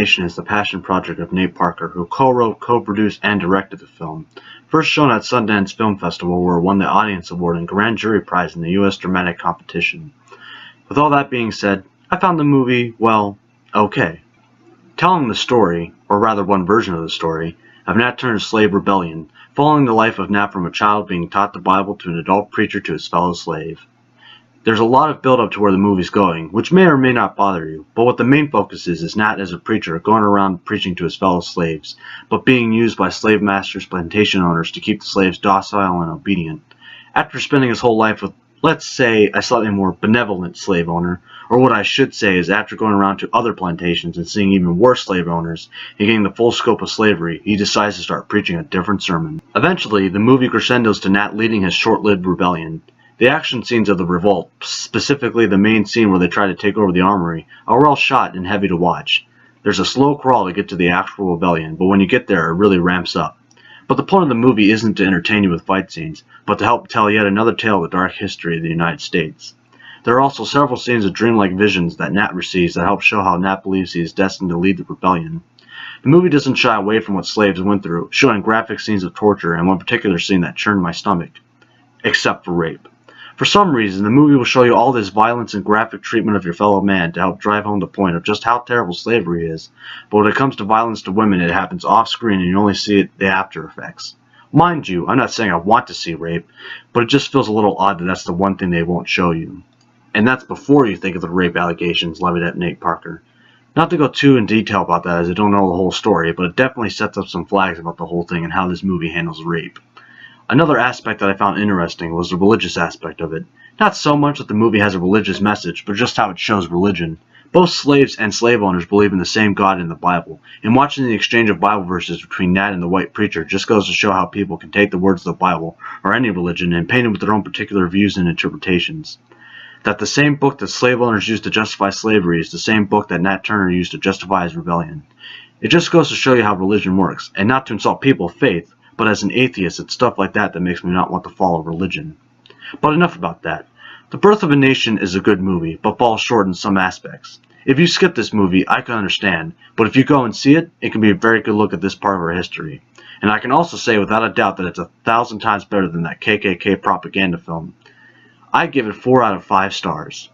Nation is the passion project of Nate Parker, who co-wrote, co-produced, and directed the film. First shown at Sundance Film Festival, where it won the Audience Award and Grand Jury Prize in the U.S. Dramatic Competition. With all that being said, I found the movie, well, okay. Telling the story, or rather one version of the story, of Nat Turner's slave rebellion, following the life of Nat from a child being taught the Bible to an adult preacher to his fellow slave. There's a lot of build-up to where the movie's going, which may or may not bother you, but what the main focus is Nat as a preacher going around preaching to his fellow slaves, but being used by slave masters, plantation owners to keep the slaves docile and obedient. After spending his whole life with, let's say, a slightly more benevolent slave owner, or what I should say is after going around to other plantations and seeing even worse slave owners and getting the full scope of slavery, he decides to start preaching a different sermon. Eventually, the movie crescendos to Nat leading his short-lived rebellion. The action scenes of the revolt, specifically the main scene where they try to take over the armory, are well shot and heavy to watch. There's a slow crawl to get to the actual rebellion, but when you get there, it really ramps up. But the point of the movie isn't to entertain you with fight scenes, but to help tell yet another tale of the dark history of the United States. There are also several scenes of dreamlike visions that Nat receives that help show how Nat believes he is destined to lead the rebellion. The movie doesn't shy away from what slaves went through, showing graphic scenes of torture and one particular scene that churned my stomach. Except for rape. For some reason, the movie will show you all this violence and graphic treatment of your fellow man to help drive home the point of just how terrible slavery is, but when it comes to violence to women, it happens off-screen and you only see the after effects. Mind you, I'm not saying I want to see rape, but it just feels a little odd that that's the one thing they won't show you. And that's before you think of the rape allegations levied at Nate Parker. Not to go too in detail about that as I don't know the whole story, but it definitely sets up some flags about the whole thing and how this movie handles rape. Another aspect that I found interesting was the religious aspect of it. Not so much that the movie has a religious message, but just how it shows religion. Both slaves and slave owners believe in the same God in the Bible, and watching the exchange of Bible verses between Nat and the white preacher just goes to show how people can take the words of the Bible, or any religion, and paint it with their own particular views and interpretations. That the same book that slave owners used to justify slavery is the same book that Nat Turner used to justify his rebellion. It just goes to show you how religion works, and not to insult people of faith, but as an atheist, it's stuff like that that makes me not want to follow religion. But enough about that. The Birth of a Nation is a good movie, but falls short in some aspects. If you skip this movie, I can understand, but if you go and see it, it can be a very good look at this part of our history. And I can also say without a doubt that it's 1,000 times better than that KKK propaganda film. I give it 4 out of 5 stars.